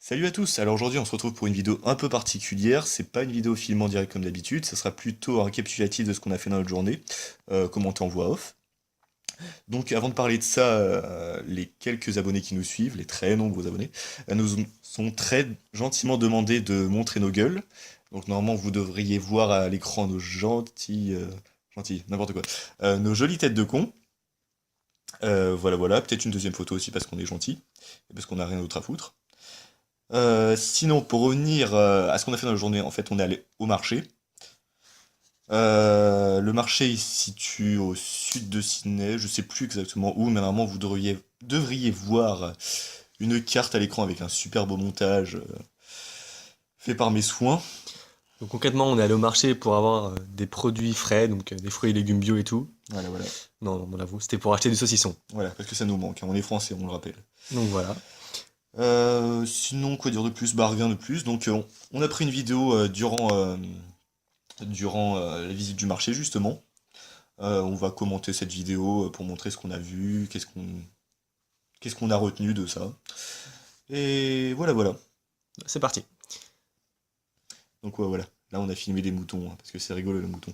Salut à tous, alors aujourd'hui on se retrouve pour une vidéo un peu particulière, c'est pas une vidéo film en direct comme d'habitude, ça sera plutôt un récapitulatif de ce qu'on a fait dans notre journée, commenté en voix off. Donc avant de parler de ça, les quelques abonnés qui nous suivent, les très nombreux abonnés, nous sont très gentiment demandé de montrer nos gueules. Donc normalement vous devriez voir à l'écran nos gentils, n'importe quoi, nos jolies têtes de con. Voilà voilà, peut-être une deuxième photo aussi parce qu'on est gentil, et parce qu'on n'a rien d'autre à foutre. Sinon, pour revenir à ce qu'on a fait dans la journée, en fait, on est allé au marché. Le marché il se situe au sud de Sydney, je sais plus exactement où, mais normalement vous devriez voir une carte à l'écran avec un super beau montage fait par mes soins. Donc concrètement, on est allé au marché pour avoir des produits frais, donc des fruits et légumes bio et tout. Voilà, voilà. Non, non, on avoue, c'était pour acheter du saucisson. Voilà, parce que ça nous manque, hein. On est français, on le rappelle. Donc voilà. Sinon, quoi dire de plus? Bah, rien de plus. Donc, on a pris une vidéo durant la visite du marché, justement. On va commenter cette vidéo pour montrer ce qu'on a vu, qu'est-ce qu'on a retenu de ça. Et voilà, voilà. C'est parti. Donc ouais, voilà. Là, on a filmé des moutons, hein, parce que c'est rigolo, le mouton.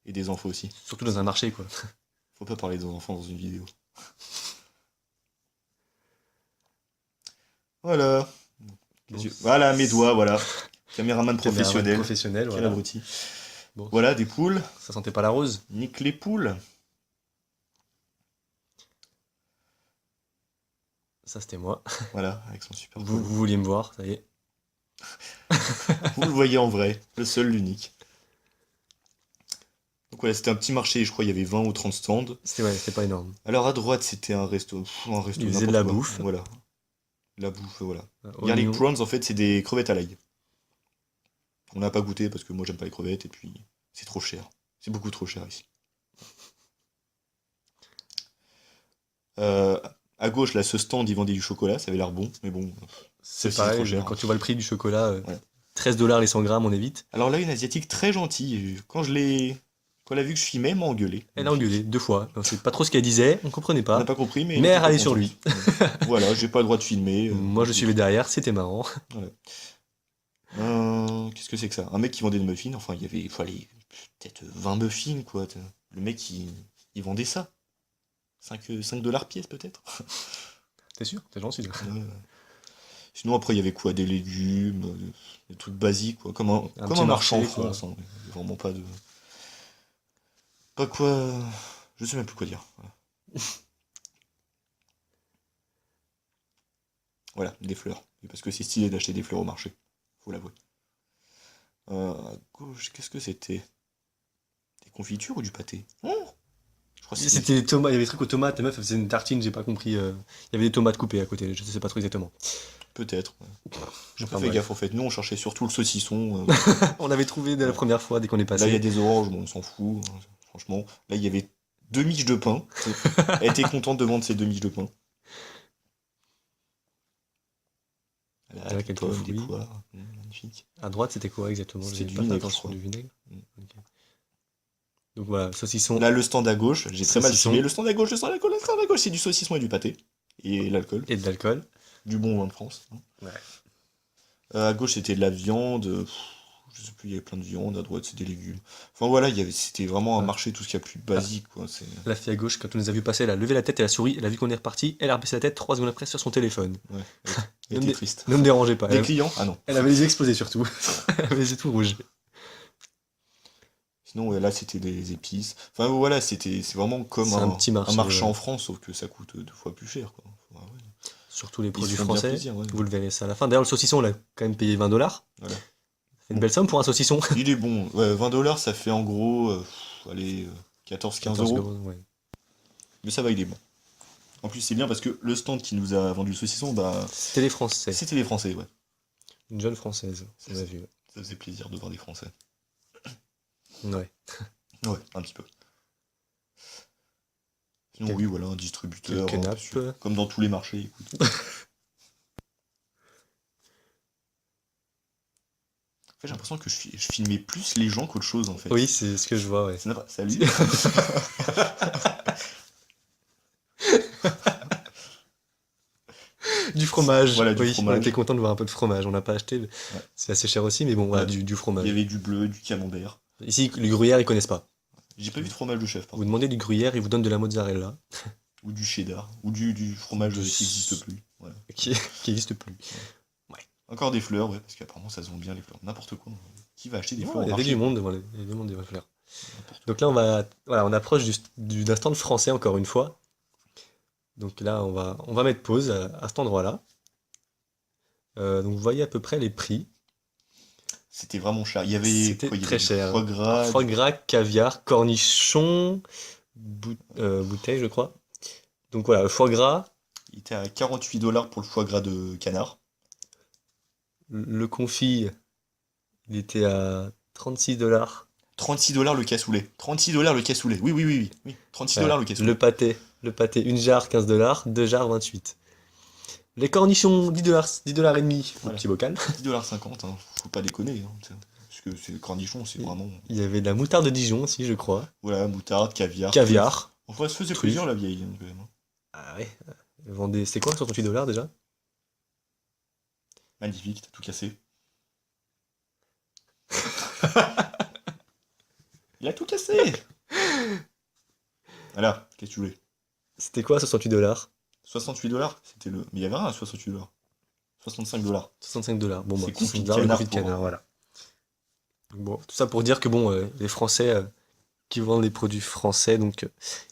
Et des enfants aussi. Surtout dans un marché, quoi. Faut pas parler des enfants dans une vidéo. Voilà. Bon, Voilà, mes doigts, voilà. Caméraman caméraman professionnel. professionnel, Quel voilà. abruti. Bon, Voilà, des poules. ça sentait pas la rose. Nique les poules. Ça, c'était moi. Voilà, avec son super Vous, polo. vous vouliez me voir, ça y est. Vous le voyez en vrai. Le seul, l'unique. Donc voilà, c'était un petit marché, je crois il y avait 20 ou 30 stands. C'était pas énorme. Alors à droite, c'était un resto Ils faisaient de la n'importe quoi. bouffe. Voilà, la bouffe, voilà. Garlic Oignons. prawns, en fait, c'est des crevettes à l'ail. On n'a pas goûté parce que moi j'aime pas les crevettes et puis c'est trop cher. C'est beaucoup trop cher ici. Euh, à gauche, là, ce stand, ils vendaient du chocolat, ça avait l'air bon, mais bon, ça C'est aussi c'est trop pareil, cher. quand tu vois le prix du chocolat, Voilà. 13 $ les 100 grammes, on évite. Alors là, une asiatique très gentille. Quand elle a vu que je filmais, elle m'a engueulé. Elle a engueulé 2 fois. On sait pas trop ce qu'elle disait, on comprenait On n'a pas. pas compris, mais elle Mais était elle pas râlait sur contente. lui. Voilà, j'ai pas le droit de filmer. Moi, je suivais derrière, c'était marrant. Voilà. Qu'est-ce que c'est que ça? Un mec qui vendait des muffins, enfin il fallait peut-être 20 muffins quoi. Le mec il vendait ça. 5 $ pièce peut-être. T'es sûr? T'es gentil. Ouais. Sinon après il y avait quoi? Des légumes, des trucs basiques quoi. Comme un, Un comme petit un marchand en marché, quoi. France, hein. Il y a vraiment pas de. Pas quoi. Je sais même plus quoi dire. Voilà, voilà, des fleurs. Et parce que c'est stylé d'acheter des fleurs au marché, faut l'avouer. À gauche, qu'est-ce que c'était? Des confitures ou du pâté? Oh, je crois que c'était. C'était des tomates, il y avait des trucs aux tomates, la meuf elle faisait une tartine, j'ai pas compris. Il y avait des tomates coupées à côté, je sais pas trop exactement. Peut-être. Ouais. J'ai pas Enfin fait bref. gaffe en fait. Nous on cherchait surtout le saucisson. On avait trouvé dès la Voilà. première fois, dès qu'on est Là il y a passé. des oranges, bon, on s'en fout, hein, franchement. Là il y avait 2 miches de pain. Elle était contente de vendre ces 2 miches de pain. Là, Il y a des quelques pommes, des fruits. poires. Magnifique. À droite, c'était quoi exactement? C'était J'ai du pas fait vinaigre, je attention, crois. du vinaigre. Mm. Ok. Donc voilà, saucisson, Là le stand à gauche, j'ai très mal filmé. saucisson Le stand à gauche, le stand à gauche, le stand à gauche, c'est du saucisson et du pâté. Et l'alcool. et de l'alcool. Du bon vin de France, hein. Ouais. À gauche c'était de la viande. Je sais plus, il y avait plein de viande. À droite c'est des légumes. Enfin voilà, c'était vraiment un Ouais. marché, tout ce qu'il y a plus basique quoi. La fille à gauche, quand on nous a vu passer, elle a levé la tête, elle a souri, elle a vu qu'on est reparti, elle a rebaissé la tête 3 secondes après sur son téléphone. Ouais, elle Ne me, était dé- triste. ne me dérangez pas, Des clients? Ah non. elle avait les yeux explosés surtout. Elle avait les yeux tout rouges. Sinon, ouais, là, c'était des épices. Enfin, voilà, c'est vraiment comme C'est un petit un marché, marché ouais. en France, sauf que ça coûte 2 fois plus cher, quoi. Ouais, ouais. Surtout les Ils se produits font bien français. plaisir, ouais. Vous le verrez ça à la fin. D'ailleurs, le saucisson, on l'a quand même payé 20 $. Voilà. C'est une belle somme pour un saucisson. Il est bon. Ouais, 20 $, ça fait en gros, allez, 14-15 14 euros. €, ouais. Mais ça va, il est bon. En plus, c'est bien parce que le stand qui nous a vendu le saucisson, bah, C'était les Français. c'était les Français, ouais. Une jeune Française, on a vu. Ça faisait plaisir de voir des Français. Ouais. Ouais, un petit peu. Sinon, oui, voilà, un distributeur. Quelques parce que, nappes. comme dans tous les marchés, écoute. En fait, j'ai l'impression que je filmais plus les gens qu'autre chose, en fait. Oui, c'est ce que je vois, ouais. Salut. Du fromage. Voilà, du Oui, on fromage. était content de voir un peu de fromage. On n'a pas acheté. Ouais. C'est assez cher aussi, mais bon, voilà, Ouais. du Il fromage. y avait du bleu, du camembert. Ici, le gruyère, ils connaissent pas. J'ai pas vu de fromage de chèvre, par Vous contre. demandez du gruyère, ils vous donnent de la mozzarella, Ou du cheddar. Ou du fromage Du qui n'existe plus. Voilà. qui n'existe plus. Encore des fleurs, ouais, parce qu'apparemment ça se vend bien les fleurs. N'importe quoi. Qui va acheter des fleurs Ouais, au il y avait marché? du monde, voilà, il y avait du monde des fleurs. N'importe Donc là, voilà, on approche d'un stand français encore une fois. Donc là, on va mettre pause à cet endroit-là. Donc vous voyez à peu près les prix. C'était vraiment cher. Il y avait C'était quoi? Il y très avait du cher. foie Alors, gras. foie gras, caviar, cornichons, bouteille, je crois. Donc voilà, le foie gras, Il était à 48 $ pour le foie gras de canard. le confit, il était à 36 $. 36 $ le cassoulet. 36 $ le cassoulet. Oui, oui, oui, oui. Oui. 36 Voilà. le cassoulet. Le pâté, une jarre 15 $, deux jarres 28. Les cornichons 10 $ et demi, un Voilà. petit bocal. 10,50 $, hein. Faut pas déconner, hein, t'sais. Parce que c'est le cornichon, c'est vraiment. Il y avait de la moutarde de Dijon aussi, je crois. Voilà, moutarde, caviar. Caviar. Enfin, ça se faisait Truffe. plaisir la vieille, hein, quand même, hein. Ah ouais. Vendait, c'était quoi, 68 $ déjà? Magnifique, t'as tout cassé. Il a tout cassé! Voilà, qu'est-ce que tu voulais? C'était quoi, 68 $? 68 $? C'était le. Mais il y avait rien à 68 $. 65 $. 65 $. Bon, bah, C'est confit de 60 $, le canard confit de pour- canard, voilà. Bon, tout ça pour dire que bon, les Français qui vendent des produits français, donc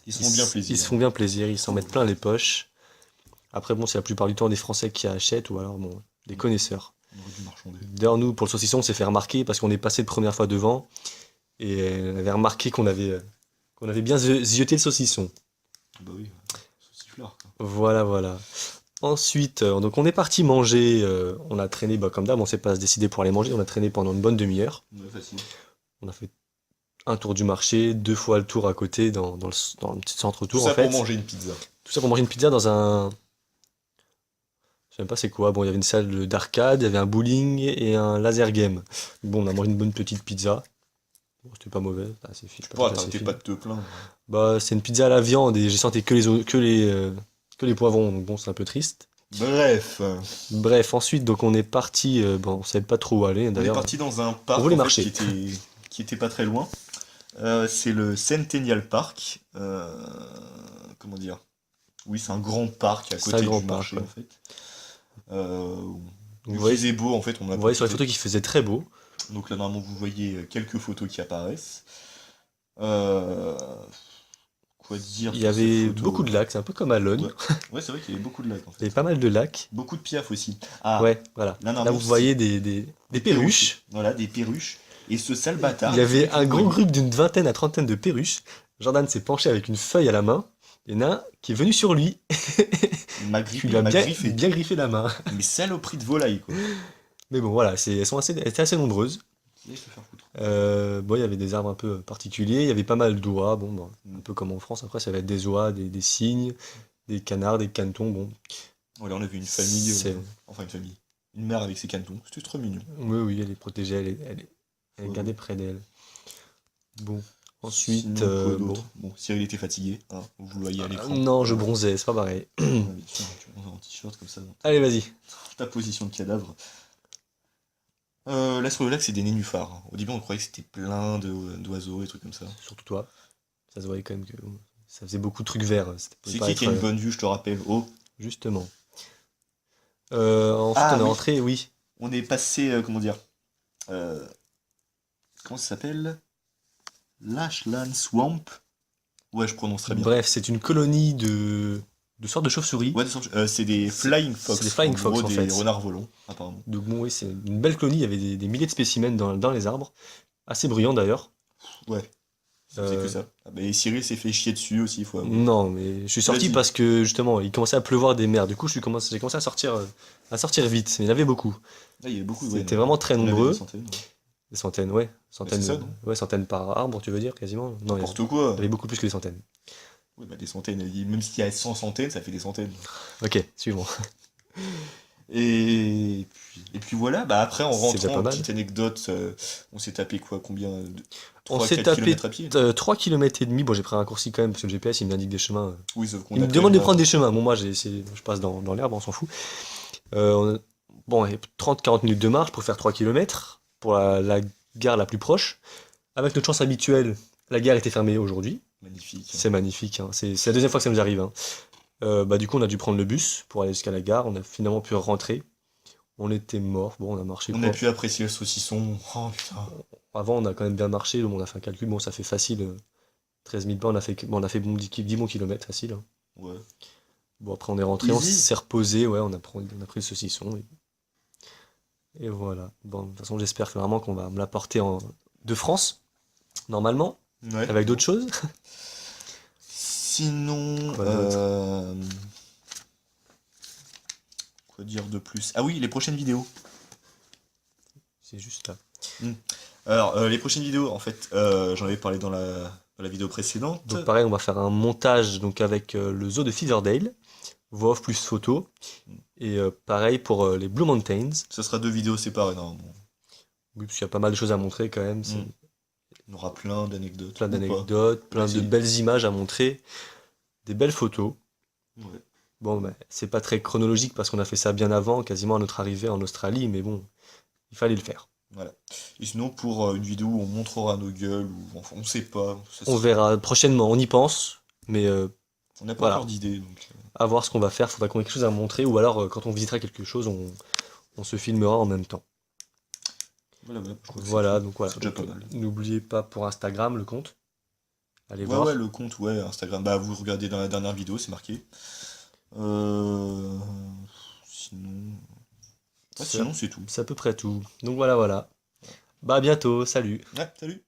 Ils se font bien plaisir. ils se font bien plaisir, ils s'en mettent plein les poches. Après, bon, c'est la plupart du temps des Français qui achètent ou alors bon, des connaisseurs. On aurait dû marchander. D'ailleurs, nous, pour le saucisson, on s'est fait remarquer parce qu'on est passé de première fois devant et on avait remarqué qu'on avait bien zioté le saucisson. Bah oui, sauciflard, quoi. Voilà, voilà. Ensuite, donc on est parti manger, on a traîné, bah, comme d'hab, on s'est pas décidé pour aller manger, on a traîné pendant une bonne demi-heure. Ouais, facile. On a fait un tour du marché, 2 fois le tour à côté dans le petit centre Tout tour ça en fait. pour manger une pizza. Tout ça pour manger une pizza dans un. Je sais même pas c'est quoi. Bon, il y avait une salle d'arcade, il y avait un bowling et un laser game. Bon, on a mangé une bonne petite pizza. Bon, c'était pas mauvais, assez fine. Pourquoi t'arrêtais pas de te plaindre? Bah, c'est une pizza à la viande et j'ai senti que les poivrons, donc bon, c'est un peu triste. Bref, Bref, ensuite, donc on est parti. Bon, on savait pas trop où aller on est d'ailleurs. parti dans un parc On voulait en fait, marcher. qui était pas très loin. C'est le Centennial Park. Comment dire? Oui, c'est un grand parc à C'est côté un grand du parc, marché ouais. en fait. Euh, Donc, il vous voyez, faisait beau en fait, on a vous voyez sur les profité. photos qu'il faisait très beau. Donc là normalement vous voyez quelques photos qui apparaissent. Euh, Quoi dire Il y sur ces avait photos? beaucoup de lacs, c'est un peu comme à Lone. Ouais, ouais, c'est vrai qu'il y avait beaucoup de lacs en Il y avait fait. pas mal de lacs. Beaucoup de piafs aussi. Ah, Ouais, voilà. là, Là, normalement, vous voyez des perruches. Voilà, des perruches. Et ce sale bâtard. Il y avait fait un du gros bruit. groupe d'une vingtaine à trentaine de perruches. Jordan s'est penché avec une feuille à la main. Il y en a un qui est venu sur lui, Il m'a qui grippé, lui a il m'a bien, griffé. bien griffé la main. Mais saloperie de volaille, quoi. Mais bon, voilà, elles étaient assez nombreuses. Allez se faire foutre. Bon, il y avait des arbres un peu particuliers. Il y avait pas mal d'oies. Bon, bah, un Mm. peu comme en France. Après, ça va être des oies, des cygnes, des canards, des canetons. Bon, Voilà, on a vu une famille, c'est. enfin une famille, une mère avec ses canetons. C'était trop mignon. Oui, oui, elle est protégée. Elle est Ouais. gardée près d'elle. Bon, ensuite. Sinon, quoi Bon. d'autre? Bon, Cyril était fatigué, hein, vous le voyez à l'écran. Non, je bronzais, c'est pas pareil. Ouais, mais tiens, tu bronzes en t-shirt comme ça, dans Allez, vas-y. ta position de cadavre. Là sur le lac, c'est des nénuphars, hein. Au début, on croyait que c'était plein d'oiseaux et trucs comme ça. Surtout toi. Ça se voyait quand même que ça faisait beaucoup de trucs verts. C'était C'est pas qui a une être, bonne vue, je te rappelle? Oh, justement. Ensuite, Ah, on est oui. rentré, oui. on est passé, comment dire? euh, Comment ça s'appelle? Lashland Swamp. Ouais, je prononce très bien. Bref, c'est une colonie de sortes de chauves-souris. Ouais, c'est des Flying Fox. c'est des Flying En Fox, gros, en des fait. renards volants, apparemment. Donc bon, oui, c'est une belle colonie. Il y avait des milliers de spécimens dans les arbres. Assez bruyants d'ailleurs. Ouais, c'est que Euh, ça. Ah, bah, et Cyril s'est fait chier dessus aussi, il faut avouer. Non, mais je suis sorti Vas-y. parce que justement, il commençait à pleuvoir des mers. Du coup, j'ai commencé à sortir vite. Mais il y en avait beaucoup. Là, il y avait beaucoup. C'était vraiment très on avait nombreux. des centaines, ouais. Des centaines, ouais. Centaines, c'est ça, non? ouais, centaines par arbre, tu veux dire, quasiment? Non, il y N'importe quoi. en avait beaucoup plus que des centaines. Ouais, bah, des centaines. Même s'il y a 100 centaines, ça fait des centaines. Ok, suivant. Et puis voilà, bah après en C'est déjà rentrant, pas mal. petite anecdote, on s'est tapé quoi? Combien? On 3 s'est 4 tapé kilomètres à pied? 3 km et demi. Bon, j'ai pris un raccourci quand même parce que le GPS il m'indique des chemins. Oui, sauf qu'on Il a me quand demande de même, prendre des chemins. Bon, moi, je passe dans l'herbe, on s'en fout. On a- bon, 30-40 minutes de marche pour faire 3 km pour la gare la plus proche. Avec notre chance habituelle, la gare était fermée aujourd'hui. Magnifique. C'est magnifique, hein. C'est la deuxième fois que ça nous arrive, hein. Bah, du coup, on a dû prendre le bus pour aller jusqu'à la gare. On a finalement pu rentrer. On était mort. Bon, on a marché On a quoi. pu apprécier le saucisson. Oh putain. Avant, on a quand même bien marché. Donc on a fait un calcul. Bon, ça fait facile. 13 000 pas. On a fait bon, 10 bons kilomètres, facile, hein. Ouais. Bon, après, on est rentré. On Easy. s'est reposé. Ouais, on a pris le saucisson. Et voilà. Bon, de toute façon, j'espère que vraiment qu'on va me l'apporter de France, normalement, Ouais. avec d'autres choses. Sinon, Quoi d'autre? quoi dire de plus? Ah oui, les prochaines vidéos. C'est juste là. Hmm. Alors, les prochaines vidéos, en fait, j'en avais parlé dans la vidéo précédente. Donc pareil, on va faire un montage donc avec le zoo de Featherdale, voix off plus photo. Et pareil pour les Blue Mountains. Ce sera 2 vidéos séparées, normalement. Oui, parce qu'il y a pas mal de choses à montrer quand même. C'est Hmm. On aura plein d'anecdotes. plein Ou pas. d'anecdotes, On va plein de essayer. belles images à montrer, des belles photos. Ouais. Bon, bah, c'est pas très chronologique parce qu'on a fait ça bien avant, quasiment à notre arrivée en Australie, mais bon, il fallait le faire. Voilà. Et sinon, pour une vidéo où on montrera nos gueules, ou enfin, on sait pas. On verra prochainement, on y pense, mais On n'a pas encore voilà, d'idée. Donc, à voir ce qu'on va faire. Faudra qu'on ait quelque chose à montrer, ou alors quand on visitera quelque chose, on se filmera en même temps. voilà, voilà, je crois que c'est Voilà, tout. donc voilà. C'est déjà Donc, pas mal. n'oubliez pas pour Instagram le compte. Allez Ouais, ouais, voir. le compte, ouais, Instagram. Bah, vous regardez dans la dernière vidéo, c'est marqué. Euh... Sinon. Ah, C'est sinon, c'est tout. c'est à peu près tout. Donc voilà, voilà. Bah à bientôt, salut. Ouais, salut!